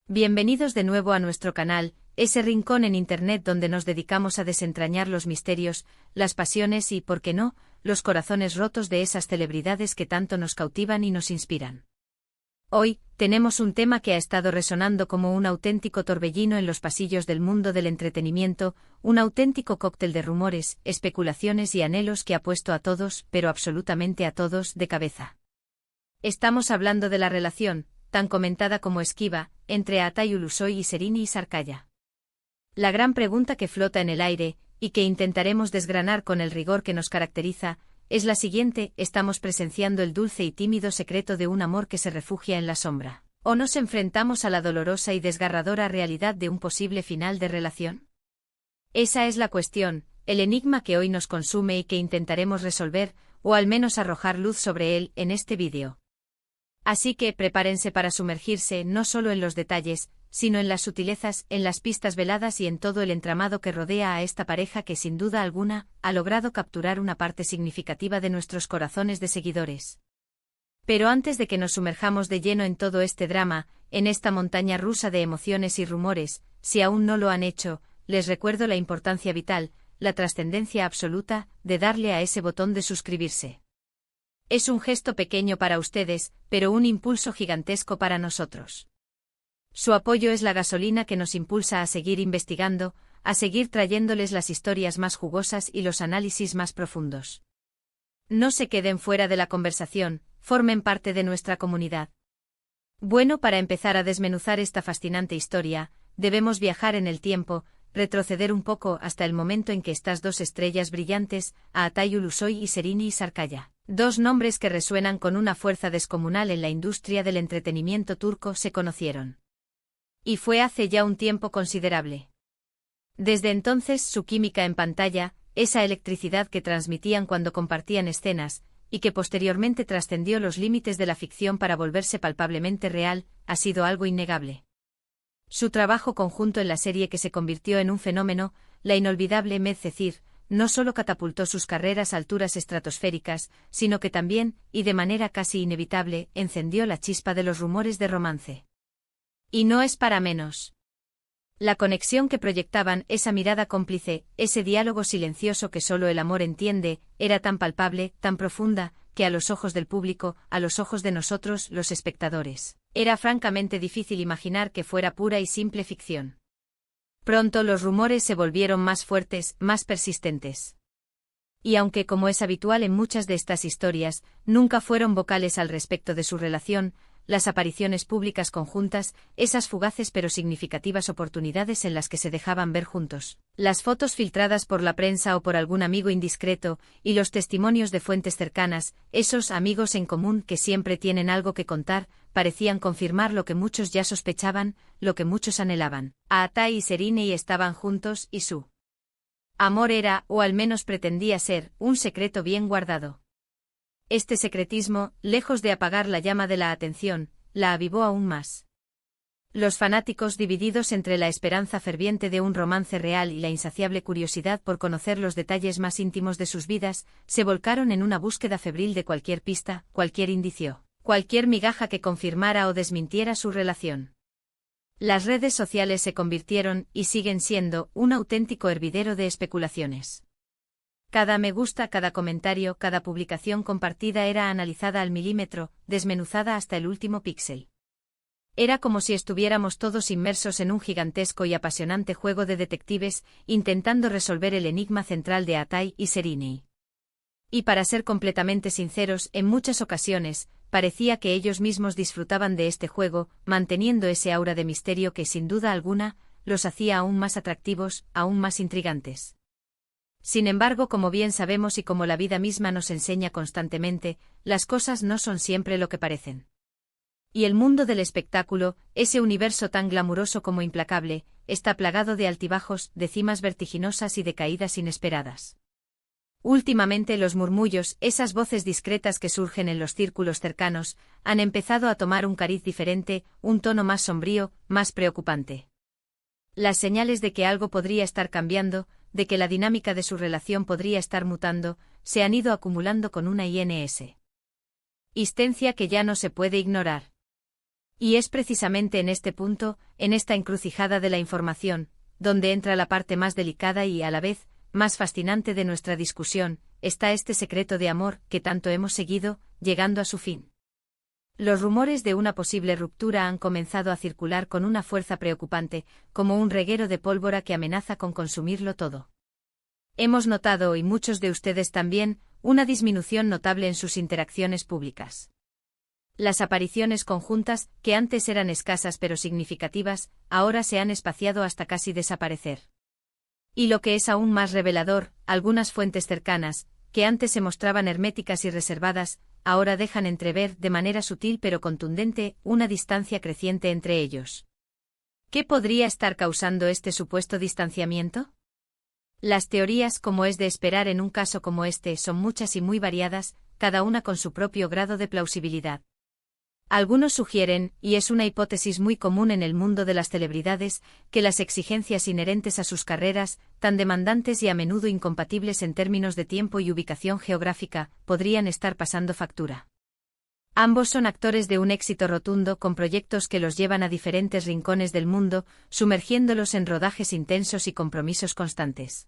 Bienvenidos de nuevo a nuestro canal, ese rincón en Internet donde nos dedicamos a desentrañar los misterios, las pasiones y, por qué no, los corazones rotos de esas celebridades que tanto nos cautivan y nos inspiran. Hoy, tenemos un tema que ha estado resonando como un auténtico torbellino en los pasillos del mundo del entretenimiento, un auténtico cóctel de rumores, especulaciones y anhelos que ha puesto a todos, pero absolutamente a todos, de cabeza. Estamos hablando de la relación, tan comentada como esquiva, entre Atay Ulusoy y Serrini Sarkaya. La gran pregunta que flota en el aire, y que intentaremos desgranar con el rigor que nos caracteriza, es la siguiente: ¿estamos presenciando el dulce y tímido secreto de un amor que se refugia en la sombra? ¿O nos enfrentamos a la dolorosa y desgarradora realidad de un posible final de relación? Esa es la cuestión, el enigma que hoy nos consume y que intentaremos resolver, o al menos arrojar luz sobre él, en este vídeo. Así que prepárense para sumergirse no solo en los detalles, sino en las sutilezas, en las pistas veladas y en todo el entramado que rodea a esta pareja que sin duda alguna ha logrado capturar una parte significativa de nuestros corazones de seguidores. Pero antes de que nos sumerjamos de lleno en todo este drama, en esta montaña rusa de emociones y rumores, si aún no lo han hecho, les recuerdo la importancia vital, la trascendencia absoluta, de darle a ese botón de suscribirse. Es un gesto pequeño para ustedes, pero un impulso gigantesco para nosotros. Su apoyo es la gasolina que nos impulsa a seguir investigando, a seguir trayéndoles las historias más jugosas y los análisis más profundos. No se queden fuera de la conversación, formen parte de nuestra comunidad. Bueno, para empezar a desmenuzar esta fascinante historia, debemos viajar en el tiempo, retroceder un poco hasta el momento en que estas dos estrellas brillantes, Atay Ulusoy y Serrini Sarkaya, dos nombres que resuenan con una fuerza descomunal en la industria del entretenimiento turco, se conocieron. Y fue hace ya un tiempo considerable. Desde entonces su química en pantalla, esa electricidad que transmitían cuando compartían escenas, y que posteriormente trascendió los límites de la ficción para volverse palpablemente real, ha sido algo innegable. Su trabajo conjunto en la serie que se convirtió en un fenómeno, la inolvidable Medcezir, no solo catapultó sus carreras a alturas estratosféricas, sino que también, y de manera casi inevitable, encendió la chispa de los rumores de romance. Y no es para menos. La conexión que proyectaban, esa mirada cómplice, ese diálogo silencioso que solo el amor entiende, era tan palpable, tan profunda, que a los ojos del público, a los ojos de nosotros, los espectadores, era francamente difícil imaginar que fuera pura y simple ficción. Pronto los rumores se volvieron más fuertes, más persistentes. Y aunque, como es habitual en muchas de estas historias, nunca fueron vocales al respecto de su relación, las apariciones públicas conjuntas, esas fugaces pero significativas oportunidades en las que se dejaban ver juntos, las fotos filtradas por la prensa o por algún amigo indiscreto, y los testimonios de fuentes cercanas, esos amigos en común que siempre tienen algo que contar, parecían confirmar lo que muchos ya sospechaban, lo que muchos anhelaban. Atay y Serrini estaban juntos y su amor era, o al menos pretendía ser, un secreto bien guardado. Este secretismo, lejos de apagar la llama de la atención, la avivó aún más. Los fanáticos, divididos entre la esperanza ferviente de un romance real y la insaciable curiosidad por conocer los detalles más íntimos de sus vidas, se volcaron en una búsqueda febril de cualquier pista, cualquier indicio, cualquier migaja que confirmara o desmintiera su relación. Las redes sociales se convirtieron, y siguen siendo, un auténtico hervidero de especulaciones. Cada me gusta, cada comentario, cada publicación compartida era analizada al milímetro, desmenuzada hasta el último píxel. Era como si estuviéramos todos inmersos en un gigantesco y apasionante juego de detectives, intentando resolver el enigma central de Atay y Serrini. Y para ser completamente sinceros, en muchas ocasiones, parecía que ellos mismos disfrutaban de este juego, manteniendo ese aura de misterio que sin duda alguna, los hacía aún más atractivos, aún más intrigantes. Sin embargo, como bien sabemos y como la vida misma nos enseña constantemente, las cosas no son siempre lo que parecen. Y el mundo del espectáculo, ese universo tan glamuroso como implacable, está plagado de altibajos, de cimas vertiginosas y de caídas inesperadas. Últimamente los murmullos, esas voces discretas que surgen en los círculos cercanos, han empezado a tomar un cariz diferente, un tono más sombrío, más preocupante. Las señales de que algo podría estar cambiando, de que la dinámica de su relación podría estar mutando, se han ido acumulando con una insistencia que ya no se puede ignorar. Y es precisamente en este punto, en esta encrucijada de la información, donde entra la parte más delicada y, a la vez, más fascinante de nuestra discusión, está este secreto de amor que tanto hemos seguido, llegando a su fin. Los rumores de una posible ruptura han comenzado a circular con una fuerza preocupante, como un reguero de pólvora que amenaza con consumirlo todo. Hemos notado, y muchos de ustedes también, una disminución notable en sus interacciones públicas. Las apariciones conjuntas, que antes eran escasas pero significativas, ahora se han espaciado hasta casi desaparecer. Y lo que es aún más revelador, algunas fuentes cercanas, que antes se mostraban herméticas y reservadas, ahora dejan entrever, de manera sutil pero contundente, una distancia creciente entre ellos. ¿Qué podría estar causando este supuesto distanciamiento? Las teorías, como es de esperar en un caso como este, son muchas y muy variadas, cada una con su propio grado de plausibilidad. Algunos sugieren, y es una hipótesis muy común en el mundo de las celebridades, que las exigencias inherentes a sus carreras, tan demandantes y a menudo incompatibles en términos de tiempo y ubicación geográfica, podrían estar pasando factura. Ambos son actores de un éxito rotundo con proyectos que los llevan a diferentes rincones del mundo, sumergiéndolos en rodajes intensos y compromisos constantes.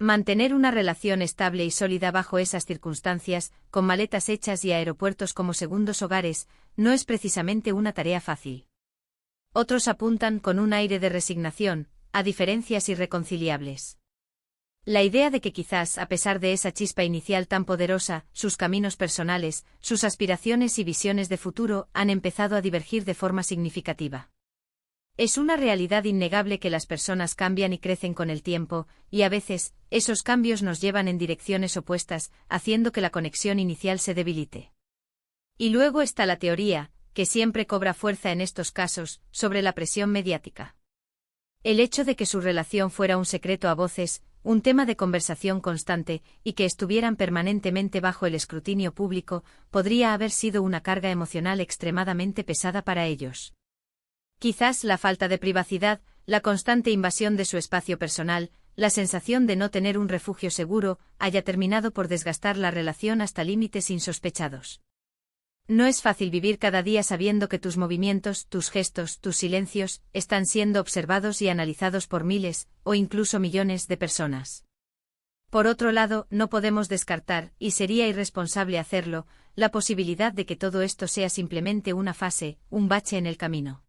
Mantener una relación estable y sólida bajo esas circunstancias, con maletas hechas y aeropuertos como segundos hogares, no es precisamente una tarea fácil. Otros apuntan con un aire de resignación, a diferencias irreconciliables. La idea de que quizás, a pesar de esa chispa inicial tan poderosa, sus caminos personales, sus aspiraciones y visiones de futuro han empezado a divergir de forma significativa. Es una realidad innegable que las personas cambian y crecen con el tiempo, y a veces, esos cambios nos llevan en direcciones opuestas, haciendo que la conexión inicial se debilite. Y luego está la teoría, que siempre cobra fuerza en estos casos, sobre la presión mediática. El hecho de que su relación fuera un secreto a voces, un tema de conversación constante, y que estuvieran permanentemente bajo el escrutinio público, podría haber sido una carga emocional extremadamente pesada para ellos. Quizás la falta de privacidad, la constante invasión de su espacio personal, la sensación de no tener un refugio seguro, haya terminado por desgastar la relación hasta límites insospechados. No es fácil vivir cada día sabiendo que tus movimientos, tus gestos, tus silencios, están siendo observados y analizados por miles, o incluso millones de personas. Por otro lado, no podemos descartar, y sería irresponsable hacerlo, la posibilidad de que todo esto sea simplemente una fase, un bache en el camino.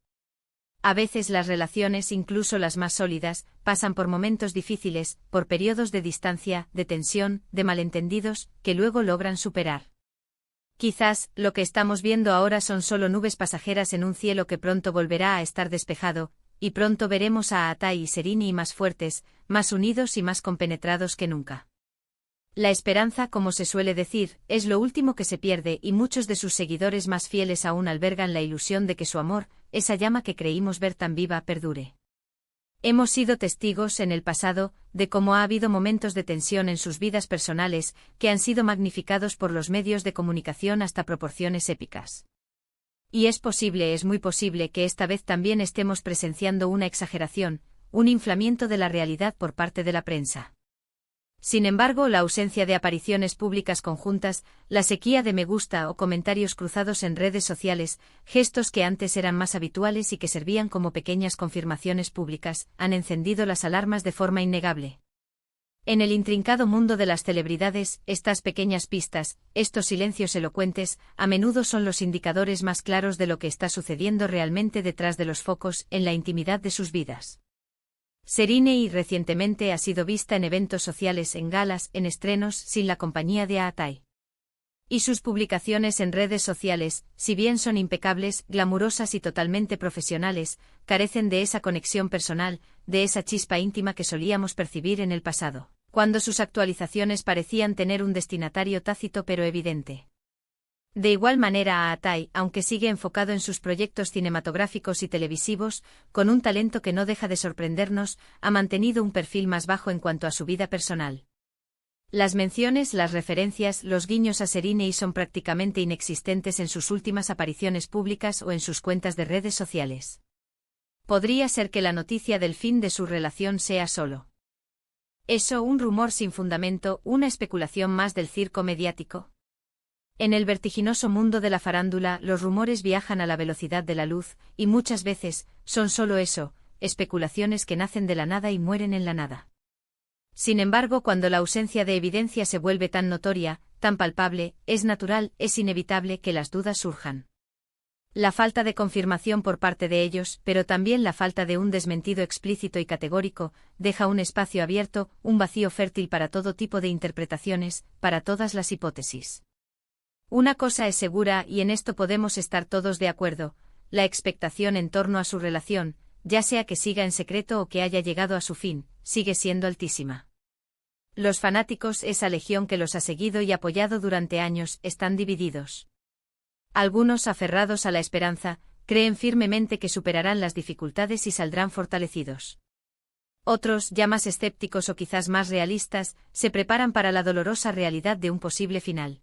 A veces las relaciones, incluso las más sólidas, pasan por momentos difíciles, por periodos de distancia, de tensión, de malentendidos, que luego logran superar. Quizás, lo que estamos viendo ahora son solo nubes pasajeras en un cielo que pronto volverá a estar despejado, y pronto veremos a Atai y Serrini más fuertes, más unidos y más compenetrados que nunca. La esperanza, como se suele decir, es lo último que se pierde y muchos de sus seguidores más fieles aún albergan la ilusión de que su amor, esa llama que creímos ver tan viva, perdure. Hemos sido testigos en el pasado de cómo ha habido momentos de tensión en sus vidas personales que han sido magnificados por los medios de comunicación hasta proporciones épicas. Y es muy posible que esta vez también estemos presenciando una exageración, un inflamiento de la realidad por parte de la prensa. Sin embargo, la ausencia de apariciones públicas conjuntas, la sequía de me gusta o comentarios cruzados en redes sociales, gestos que antes eran más habituales y que servían como pequeñas confirmaciones públicas, han encendido las alarmas de forma innegable. En el intrincado mundo de las celebridades, estas pequeñas pistas, estos silencios elocuentes, a menudo son los indicadores más claros de lo que está sucediendo realmente detrás de los focos, en la intimidad de sus vidas. Serrini recientemente ha sido vista en eventos sociales, en galas, en estrenos, sin la compañía de Atai. Y sus publicaciones en redes sociales, si bien son impecables, glamurosas y totalmente profesionales, carecen de esa conexión personal, de esa chispa íntima que solíamos percibir en el pasado, cuando sus actualizaciones parecían tener un destinatario tácito pero evidente. De igual manera Atai, aunque sigue enfocado en sus proyectos cinematográficos y televisivos, con un talento que no deja de sorprendernos, ha mantenido un perfil más bajo en cuanto a su vida personal. Las menciones, las referencias, los guiños a Serrini son prácticamente inexistentes en sus últimas apariciones públicas o en sus cuentas de redes sociales. ¿Podría ser que la noticia del fin de su relación sea solo eso, un rumor sin fundamento, una especulación más del circo mediático? En el vertiginoso mundo de la farándula, los rumores viajan a la velocidad de la luz, y muchas veces, son solo eso, especulaciones que nacen de la nada y mueren en la nada. Sin embargo, cuando la ausencia de evidencia se vuelve tan notoria, tan palpable, es natural, es inevitable que las dudas surjan. La falta de confirmación por parte de ellos, pero también la falta de un desmentido explícito y categórico, deja un espacio abierto, un vacío fértil para todo tipo de interpretaciones, para todas las hipótesis. Una cosa es segura, y en esto podemos estar todos de acuerdo: la expectación en torno a su relación, ya sea que siga en secreto o que haya llegado a su fin, sigue siendo altísima. Los fanáticos, esa legión que los ha seguido y apoyado durante años, están divididos. Algunos, aferrados a la esperanza, creen firmemente que superarán las dificultades y saldrán fortalecidos. Otros, ya más escépticos o quizás más realistas, se preparan para la dolorosa realidad de un posible final.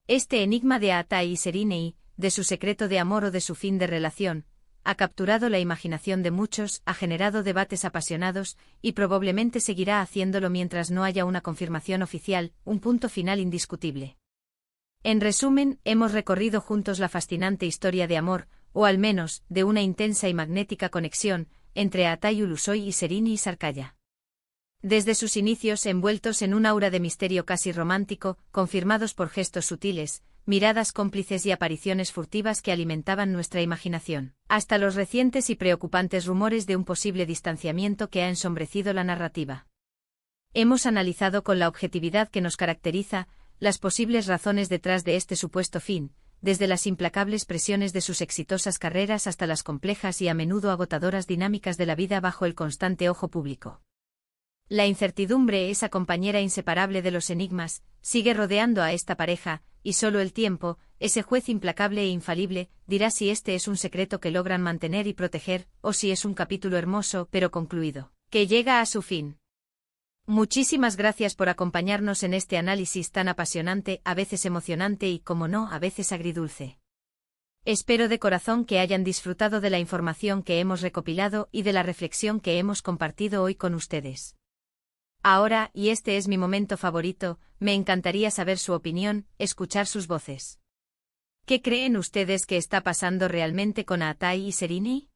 Este enigma de Aatai y Serinei, de su secreto de amor o de su fin de relación, ha capturado la imaginación de muchos, ha generado debates apasionados, y probablemente seguirá haciéndolo mientras no haya una confirmación oficial, un punto final indiscutible. En resumen, hemos recorrido juntos la fascinante historia de amor, o al menos, de una intensa y magnética conexión, entre Aatai Ulusoy y Serinei Sarkaya. Desde sus inicios, envueltos en un aura de misterio casi romántico, confirmados por gestos sutiles, miradas cómplices y apariciones furtivas que alimentaban nuestra imaginación, hasta los recientes y preocupantes rumores de un posible distanciamiento que ha ensombrecido la narrativa. Hemos analizado con la objetividad que nos caracteriza las posibles razones detrás de este supuesto fin, desde las implacables presiones de sus exitosas carreras hasta las complejas y a menudo agotadoras dinámicas de la vida bajo el constante ojo público. La incertidumbre, esa compañera inseparable de los enigmas, sigue rodeando a esta pareja, y solo el tiempo, ese juez implacable e infalible, dirá si este es un secreto que logran mantener y proteger, o si es un capítulo hermoso pero concluido, que llega a su fin. Muchísimas gracias por acompañarnos en este análisis tan apasionante, a veces emocionante y, como no, a veces agridulce. Espero de corazón que hayan disfrutado de la información que hemos recopilado y de la reflexión que hemos compartido hoy con ustedes. Ahora, y este es mi momento favorito, me encantaría saber su opinión, escuchar sus voces. ¿Qué creen ustedes que está pasando realmente con Aatai y Serinei?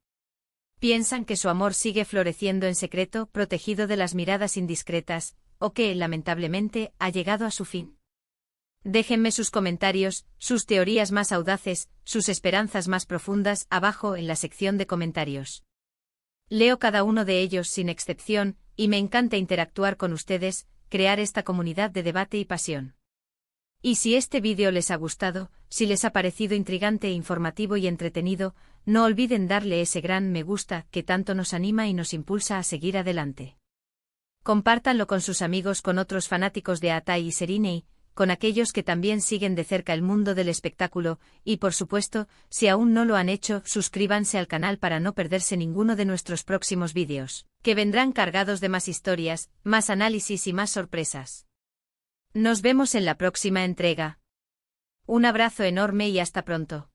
¿Piensan que su amor sigue floreciendo en secreto, protegido de las miradas indiscretas, o que, lamentablemente, ha llegado a su fin? Déjenme sus comentarios, sus teorías más audaces, sus esperanzas más profundas, abajo en la sección de comentarios. Leo cada uno de ellos sin excepción, y me encanta interactuar con ustedes, crear esta comunidad de debate y pasión. Y si este vídeo les ha gustado, si les ha parecido intrigante, informativo y entretenido, no olviden darle ese gran me gusta que tanto nos anima y nos impulsa a seguir adelante. Compártanlo con sus amigos, con otros fanáticos de Aatai y Serinei, con aquellos que también siguen de cerca el mundo del espectáculo, y por supuesto, si aún no lo han hecho, suscríbanse al canal para no perderse ninguno de nuestros próximos vídeos, que vendrán cargados de más historias, más análisis y más sorpresas. Nos vemos en la próxima entrega. Un abrazo enorme y hasta pronto.